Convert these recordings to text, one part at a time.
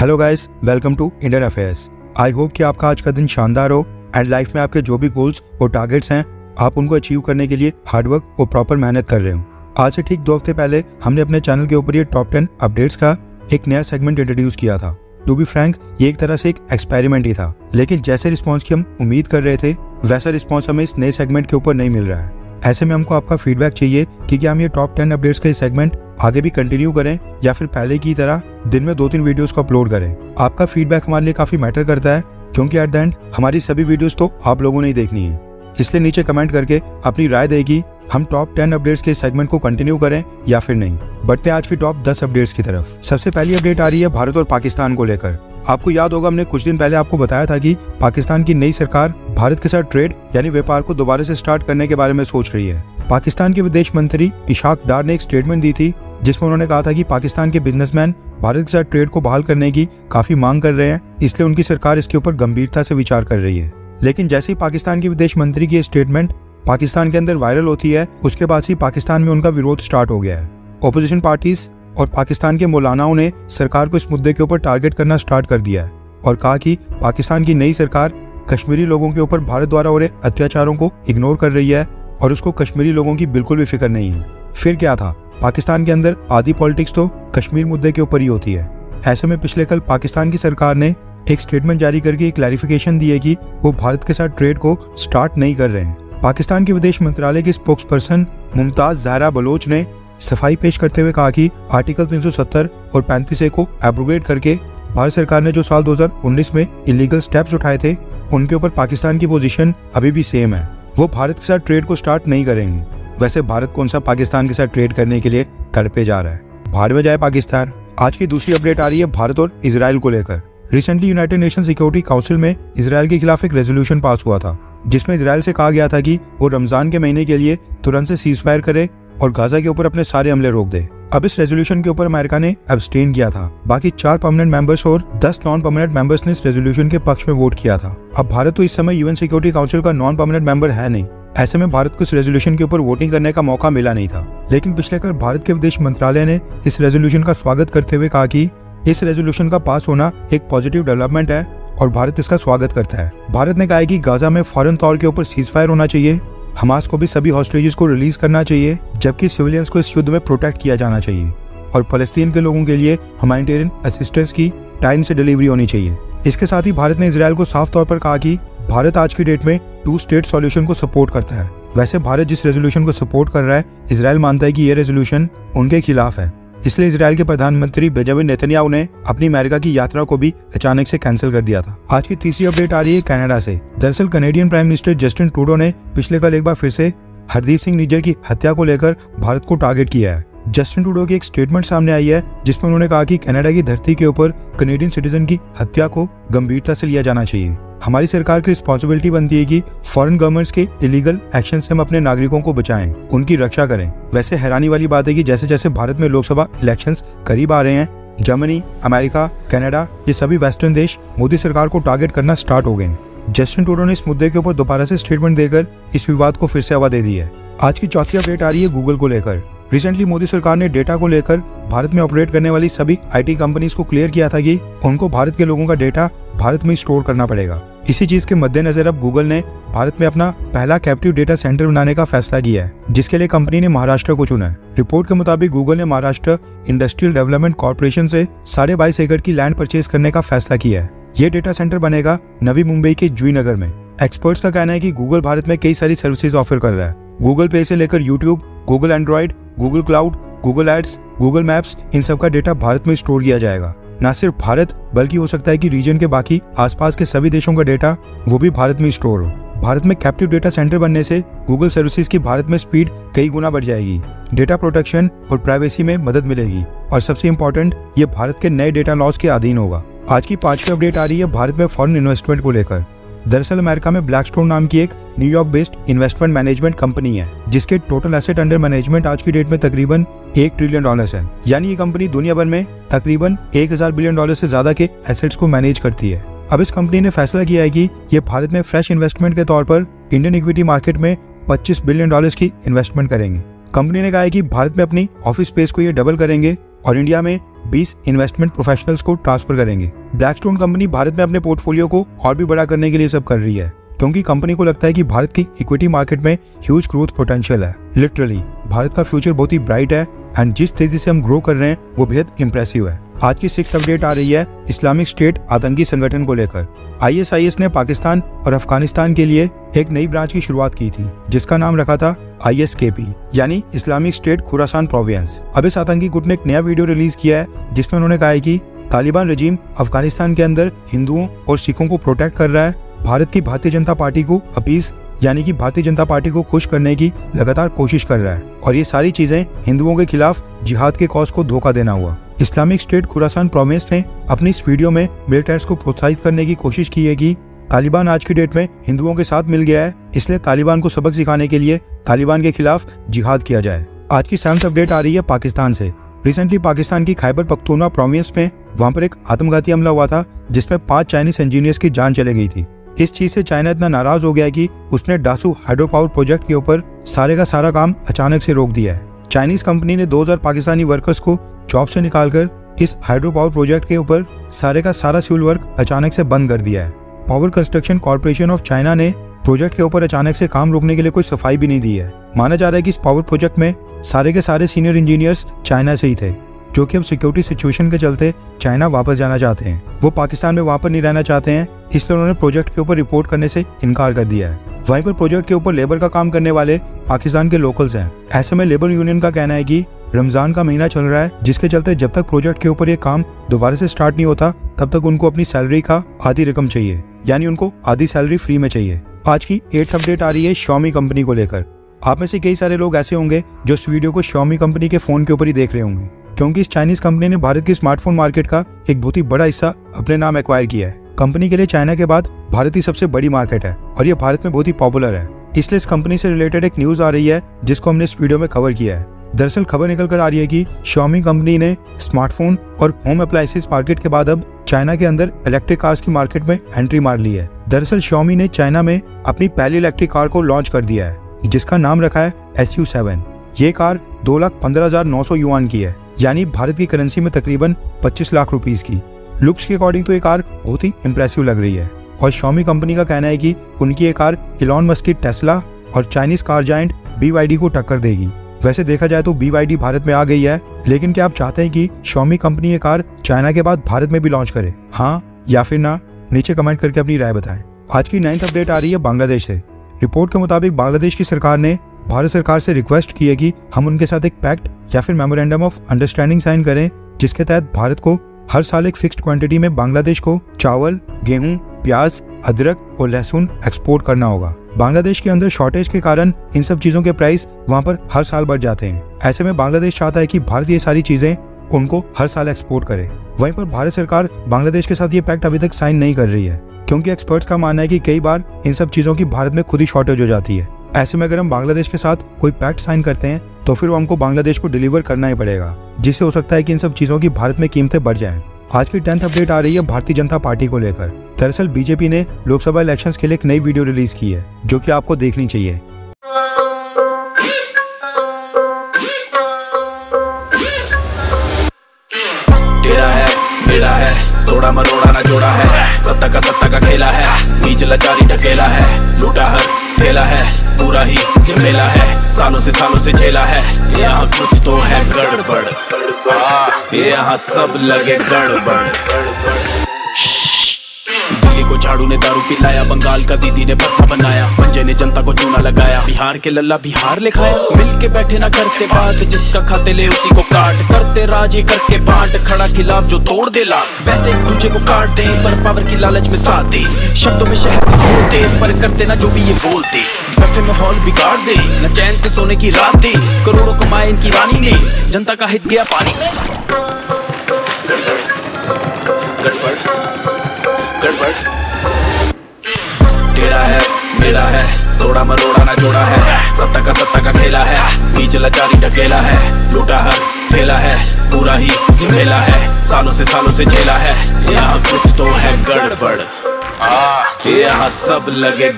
Hello guys, welcome to Indian affairs. I hope कि आपका आज का दिन शानदार हो एंड लाइफ में आपके जो भी गोल्स और टारगेट्स हैं आप उनको अचीव करने के लिए हार्डवर्क और प्रॉपर मेहनत कर रहे हो। आज से ठीक 2 हफ्ते पहले हमने अपने चैनल के ऊपर ये टॉप 10 अपडेट्स का एक नया सेगमेंट इंट्रोड्यूस किया था। टू बी फ्रैंक, ये एक तरह से एक एक्सपेरिमेंट ही था, लेकिन जैसे रिस्पॉन्स की हम उम्मीद कर रहे थे वैसा रिस्पॉन्स हमें इस नए सेगमेंट के ऊपर नहीं मिल रहा है। ऐसे में हमको आपका फीडबैक चाहिए कि क्या हम ये टॉप 10 अपडेट्स का ये सेगमेंट आगे भी कंटिन्यू करें या फिर पहले की तरह दिन में 2-3 वीडियोस को अपलोड करें। आपका फीडबैक हमारे लिए काफी मैटर करता है, क्योंकि एट द एंड हमारी सभी वीडियोस तो आप लोगों ने ही देखनी है। इसलिए नीचे कमेंट करके अपनी राय देगी हम टॉप 10 अपडेट्स के सेगमेंट को कंटिन्यू करें या फिर नहीं। बढ़ते हैं आज की टॉप 10 अपडेट्स की तरफ। सबसे पहली अपडेट आ रही है भारत और पाकिस्तान को लेकर। आपको याद होगा हमने कुछ दिन पहले आपको बताया था कि पाकिस्तान की नई सरकार भारत के साथ ट्रेड यानी व्यापार को दोबारा से स्टार्ट करने के बारे में सोच रही है। पाकिस्तान के विदेश मंत्री इशाक डार ने एक स्टेटमेंट दी थी जिसमें उन्होंने कहा था कि पाकिस्तान के बिजनेसमैन भारत के साथ ट्रेड को बहाल करने की काफी मांग कर रहे हैं, इसलिए उनकी सरकार इसके ऊपर गंभीरता से विचार कर रही है। लेकिन जैसे ही पाकिस्तान के विदेश मंत्री की स्टेटमेंट पाकिस्तान के अंदर वायरल होती है, उसके बाद से पाकिस्तान में उनका विरोध स्टार्ट हो गया है। ओपोजिशन पार्टीज और पाकिस्तान के मौलानाओं ने सरकार को इस मुद्दे के ऊपर टारगेट करना स्टार्ट कर दिया है और कहा कि पाकिस्तान की नई सरकार कश्मीरी लोगों के ऊपर भारत द्वारा हो रहे अत्याचारों को इग्नोर कर रही है और उसको कश्मीरी लोगों की बिल्कुल भी फिक्र नहीं है। फिर क्या था, पाकिस्तान के अंदर आधी पॉलिटिक्स तो कश्मीर मुद्दे के ऊपर ही होती है। ऐसे में पिछले कल पाकिस्तान की सरकार ने एक स्टेटमेंट जारी करके एक क्लैरिफिकेशन दी है कि वो भारत के साथ ट्रेड को स्टार्ट नहीं कर रहे हैं। पाकिस्तान के विदेश मंत्रालय के स्पोक्स पर्सन मुमताज ज़हरा बलोच ने सफाई पेश करते हुए कहा कि आर्टिकल 370 और 35A को एब्रोगेट करके भारत सरकार ने जो साल 2019 में इलीगल स्टेप्स उठाए थे उनके ऊपर पाकिस्तान की पोजीशन अभी भी सेम है। वो भारत के साथ ट्रेड को स्टार्ट नहीं करेंगे। वैसे भारत कौन सा पाकिस्तान के साथ ट्रेड करने के लिए तड़पे जा रहा है, भाड़ में जाए पाकिस्तान। आज की दूसरी अपडेट आ रही है भारत और इजराइल को लेकर। Recently United nation security council में इजराइल के खिलाफ एक रेजोल्यूशन पास हुआ था जिसमें इजराइल से कहा गया था कि वो रमजान के महीने के लिए तुरंत से सीज फायर करे और गाजा के ऊपर अपने सारे हमले रोक दे। अब इस रेजोल्यूशन के ऊपर अमेरिका ने एब्सटेन किया था। बाकी 4 परमानेंट मेंबर्स और 10 नॉन परमानेंट मेंबर्स ने इस रेजोल्यूशन के पक्ष में वोट किया था। अब भारत तो इस समय यूएन सिक्योरिटी काउंसिल का नॉन परमानेंट मेंबर है नहीं, ऐसे में भारत को इस रेजोल्यूशन के ऊपर वोटिंग करने का मौका मिला नहीं था। लेकिन पिछले कल भारत के विदेश मंत्रालय ने इस रेजोल्यूशन का स्वागत करते हुए कहा कि इस रेजोल्यूशन का पास होना एक पॉजिटिव डेवलपमेंट है और भारत इसका स्वागत करता है। भारत ने कहा है कि गाजा में फौरन तौर के ऊपर सीज फायर होना चाहिए, हमास को भी सभी हॉस्टेजेस को रिलीज करना चाहिए, जबकि सिविलियंस को इस युद्ध में प्रोटेक्ट किया जाना चाहिए और फलस्तीन के लोगों के लिए ह्यूमैनिटेरियन असिस्टेंस की टाइम से डिलीवरी होनी चाहिए। इसके साथ ही भारत ने इजराइल को साफ तौर पर कहा कि भारत आज की डेट में 2 स्टेट सॉल्यूशन को सपोर्ट करता है। वैसे भारत जिस रेजोल्यूशन को सपोर्ट कर रहा है, इजराइल मानता है कि यह रेजोल्यूशन उनके खिलाफ है, इसलिए इजराइल के प्रधानमंत्री बेंजामिन नेतन्याहू ने अपनी अमेरिका की यात्रा को भी अचानक से कैंसिल कर दिया था। आज की तीसरी अपडेट आ रही है कनाडा से। दरअसल Canadian prime minister Justin Trudeau ने पिछले कल एक बार फिर से हरदीप सिंह निज्जर की हत्या को लेकर भारत को टारगेट किया है। जस्टिन ट्रूडो की एक स्टेटमेंट सामने आई है जिसमें उन्होंने कहा कि कनाडा की धरती के ऊपर कनेडियन सिटीजन की हत्या को गंभीरता से लिया जाना चाहिए। हमारी सरकार की रिस्पॉन्सिबिलिटी बनती है कि फॉरेन गवर्नमेंट्स के इलीगल एक्शन से हम अपने नागरिकों को बचाएं, उनकी रक्षा करें। वैसे हैरानी वाली बात है कि जैसे जैसे भारत में लोकसभा इलेक्शंस करीब आ रहे हैं, जर्मनी, अमेरिका, कनाडा, ये सभी वेस्टर्न देश मोदी सरकार को टारगेट करना स्टार्ट हो गए हैं। जस्टिन ट्रूडो ने इस मुद्दे के ऊपर दोबारा से स्टेटमेंट देकर इस विवाद को फिर से हवा दे दी है। आज की चौथी अपडेट आ रही है गूगल को लेकर। रिसेंटली मोदी सरकार ने डेटा को लेकर भारत में ऑपरेट करने वाली सभी आईटी कंपनीज को क्लियर किया था कि उनको भारत के लोगों का डेटा भारत में स्टोर करना पड़ेगा। इसी चीज के मद्देनजर अब गूगल ने भारत में अपना पहला कैप्टिव डेटा सेंटर बनाने का फैसला किया है, जिसके लिए कंपनी ने महाराष्ट्र को चुना है। रिपोर्ट के मुताबिक गूगल ने महाराष्ट्र इंडस्ट्रियल डेवलपमेंट कॉर्पोरेशन से 22.5 एकड़ की लैंड परचेज करने का फैसला किया है। ये डेटा सेंटर बनेगा नवी मुंबई के जुईनगर में। एक्सपर्ट्स का कहना है कि गूगल भारत में कई सारी सर्विसेज ऑफर कर रहा है। गूगल पे से लेकर YouTube, Google Android, Google Cloud, Google Ads, Google Maps, इन सब का डेटा भारत में स्टोर किया जाएगा। न सिर्फ भारत बल्कि हो सकता है कि रीजन के बाकी आसपास के सभी देशों का डेटा वो भी भारत में स्टोर हो। भारत में कैप्टिव डेटा सेंटर बनने से गूगल सर्विसेज की भारत में स्पीड कई गुना बढ़ जाएगी, डेटा प्रोटेक्शन और प्राइवेसी में मदद मिलेगी और सबसे इम्पोर्टेंट, ये भारत के नए डेटा लॉज के अधीन होगा। आज की 5वीं अपडेट आ रही है भारत में फॉरेन इन्वेस्टमेंट को लेकर। दरअसल अमेरिका में ब्लैकस्टोन नाम की एक New York based investment management company है जिसके टोटल एसेट अंडर मैनेजमेंट आज की डेट में तकरीबन $1 ट्रिलियन है। यानी ये कंपनी दुनिया भर में तकरीबन $1000 बिलियन से ज्यादा के एसेट्स को मैनेज करती है। अब इस कंपनी ने फैसला किया है कि ये भारत में फ्रेश इन्वेस्टमेंट के तौर पर इंडियन इक्विटी मार्केट में $25 बिलियन की इन्वेस्टमेंट करेंगे। कंपनी ने कहा है कि भारत में अपनी ऑफिस स्पेस को ये डबल करेंगे और इंडिया में 20 इन्वेस्टमेंट प्रोफेशनल्स को ट्रांसफर करेंगे। ब्लैकस्टोन कंपनी भारत में अपने पोर्टफोलियो को और भी बड़ा करने के लिए सब कर रही है, क्योंकि कंपनी को लगता है कि भारत की इक्विटी मार्केट में ह्यूज ग्रोथ पोटेंशियल है। लिटरली भारत का फ्यूचर बहुत ही ब्राइट है एंड जिस तेजी से हम ग्रो कर रहे हैं वो बेहद इंप्रेसिव है। आज की 6th अपडेट आ रही है इस्लामिक स्टेट आतंकी संगठन को लेकर। ISIS ने पाकिस्तान और अफगानिस्तान के लिए एक नई ब्रांच की शुरुआत की थी, जिसका नाम रखा था ISKP यानी इस्लामिक स्टेट खुरासान प्रोविंस। अब इस आतंकी गुट ने एक नया वीडियो रिलीज किया है जिसमें उन्होंने कहा है कि तालिबान रजीम अफगानिस्तान के अंदर हिंदुओं और सिखों को प्रोटेक्ट कर रहा है, भारत की भारतीय जनता पार्टी को अपीस यानी कि भारतीय जनता पार्टी को खुश करने की लगातार कोशिश कर रहा है, और ये सारी चीजें हिंदुओं के खिलाफ जिहाद के कॉज को धोखा देना हुआ। इस्लामिक स्टेट खुरासान प्रोविंस ने अपनी इस वीडियो में मिलिटेंट्स को प्रोत्साहित करने की कोशिश की है कि तालिबान आज की डेट में हिंदुओं के साथ मिल गया है, इसलिए तालिबान को सबक सिखाने के लिए तालिबान के खिलाफ जिहाद किया जाए। आज की 7th अपडेट आ रही है पाकिस्तान से। रिसेंटली पाकिस्तान की खैबर पख्तूनख्वा प्रोविंस में वहां पर एक आत्मघाती हमला हुआ था जिसमें 5 चाइनीज इंजीनियर्स की जान चली गई थी। इस चीज से चाइना इतना नाराज हो गया कि उसने डासू हाइड्रो पावर प्रोजेक्ट के ऊपर सारे का सारा काम अचानक से रोक दिया है। चाइनीज कंपनी ने 2000 पाकिस्तानी वर्कर्स को जॉब से निकालकर इस हाइड्रो पावर प्रोजेक्ट के ऊपर सारे का सारा सिविल वर्क अचानक से बंद कर दिया है। Power construction corporation of China ने प्रोजेक्ट के ऊपर अचानक से काम रोकने के लिए कोई सफाई भी नहीं दी है। माना जा रहा है कि इस पावर प्रोजेक्ट में सारे के सारे सीनियर इंजीनियर्स चाइना से ही थे, जो कि अब सिक्योरिटी सिचुएशन के चलते चाइना वापस जाना चाहते हैं। वो पाकिस्तान में वहां पर नहीं रहना चाहते हैं, इसलिए उन्होंने प्रोजेक्ट के ऊपर रिपोर्ट करने से इनकार कर दिया है। वहीं पर प्रोजेक्ट के ऊपर लेबर का काम करने वाले पाकिस्तान के लोकल्स हैं। ऐसे में लेबर यूनियन का कहना है कि रमजान का महीना चल रहा है, जिसके चलते जब तक प्रोजेक्ट के ऊपर ये काम दोबारा से स्टार्ट नहीं होता तब तक उनको अपनी सैलरी का आधी रकम चाहिए, यानी उनको आधी सैलरी फ्री में चाहिए। आज की 8th अपडेट आ रही है Xiaomi कंपनी को लेकर। आप में से कई सारे लोग ऐसे होंगे जो इस वीडियो को Xiaomi कंपनी के फोन के ऊपर ही देख रहे होंगे, क्योंकि इस चाइनीज कंपनी ने भारत की स्मार्टफोन मार्केट का एक बहुत ही बड़ा हिस्सा अपने नाम एक्वायर किया है। कंपनी के लिए चाइना के बाद भारत ही सबसे बड़ी मार्केट है और ये भारत में बहुत ही पॉपुलर है, इसलिए इस कंपनी से रिलेटेड एक न्यूज आ रही है जिसको हमने इस वीडियो में कवर किया है। दरअसल खबर निकल कर आ रही है कि Xiaomi कंपनी ने स्मार्टफोन और होम अप्लायंसेस मार्केट के बाद अब चाइना के अंदर इलेक्ट्रिक कार्स की मार्केट में एंट्री मार ली है। दरअसल Xiaomi ने चाइना में अपनी पहली इलेक्ट्रिक कार को लॉन्च कर दिया है, जिसका नाम रखा है SU7। ये कार 2,15,900 युआन की है, यानी भारत की करेंसी में तकरीबन 25 लाख रुपीस की। लुक्स के अकॉर्डिंग तो ये कार बहुत ही इंप्रेसिव लग रही है और Xiaomi कंपनी का कहना है कि उनकी ये कार इलॉन मस्क की टेस्ला और चाइनीज कार जायंट BYD को टक्कर देगी। वैसे देखा जाए तो BYD भारत में आ गई है, लेकिन क्या आप चाहते हैं कि Xiaomi कंपनी ये कार चाइना के बाद भारत में भी लॉन्च करे? हाँ या फिर ना? नीचे कमेंट करके अपनी राय बताएं। आज की 9th अपडेट आ रही है बांग्लादेश से। रिपोर्ट के मुताबिक बांग्लादेश की सरकार ने भारत सरकार से रिक्वेस्ट की है कि हम उनके साथ एक पैक्ट या फिर मेमोरेंडम ऑफ अंडरस्टैंडिंग साइन करें, जिसके तहत भारत को हर साल एक फिक्स्ड क्वांटिटी में बांग्लादेश को चावल, गेहूं, प्याज, अदरक और लहसुन एक्सपोर्ट करना होगा। बांग्लादेश के अंदर शॉर्टेज के कारण इन सब चीजों के प्राइस वहां पर हर साल बढ़ जाते हैं। ऐसे में बांग्लादेश चाहता है कि भारत ये सारी चीजें उनको हर साल एक्सपोर्ट करे। वहीं पर भारत सरकार बांग्लादेश के साथ ये पैक्ट अभी तक साइन नहीं कर रही है, क्योंकि एक्सपर्ट्स का मानना है कि कई बार इन सब चीजों की भारत में खुद ही शॉर्टेज हो जाती है। ऐसे में अगर हम बांग्लादेश के साथ कोई पैक्ट साइन करते हैं तो फिर हमको बांग्लादेश को डिलीवर करना ही पड़ेगा, जिससे हो सकता है कि इन सब चीजों की भारत में कीमतें बढ़ जाएं। आज की 10th अपडेट आ रही है भारतीय जनता पार्टी को लेकर। दरअसल बीजेपी ने लोकसभा इलेक्शंस के लिए एक नई वीडियो रिलीज की है, जो कि आपको देखनी चाहिए। टेढ़ा है, मेरा है, तोड़ा मरोड़ा ना जोड़ा है, सत्ता का खेला है, बीच लाचारी ढकेला है, लूटा हर ठेला है, पूरा ही झमेला है, सालों से झेला है, यहाँ कुछ तो है गड़बड़, यहाँ सब लगे गड़बड़। दिल्ली को झाड़ू ने दारू पिलाया, बंगाल का दीदी ने भत्ता बनाया, पंजे ने जनता को चूना लगाया, बिहार के लल्ला बिहार ले खाया, मिल के बैठे ना करते बात, जिसका खाते ले उसी को काट, करते राज ये करके बांट, खड़ा खिलाफ जो तोड़ दे लात, वैसे एक दूसरे को काट दे, पर पावर की लालच में साथ दे, शब्दों में शहर खोलते, पर करते ना जो भी ये बोलते, बैठे माहौल बिगाड़ दे, न चैन से सोने की रात दे, करोड़ों कमाए इनकी रानी ने, जनता का हित गया पानी में। गड़बड़ टेढ़ा है, मेरा है, तोड़ा मरोड़ा ना जोड़ा है, सत्ता का खेला है, बीच लाचारी ढकेला है, लूटा हर ठेला है, पूरा ही झमेला है, सालों से झेला है, यहाँ कुछ तो है गड़बड़, यहाँ सब लगे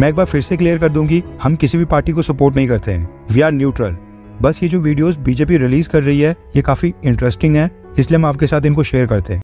मैं एक बार फिर से क्लियर कर दूं कि हम किसी भी पार्टी को सपोर्ट नहीं करते हैं, वी आर न्यूट्रल। बस ये जो वीडियोस बीजेपी रिलीज कर रही है ये काफी इंटरेस्टिंग है, इसलिए हम आपके साथ इनको शेयर करते हैं।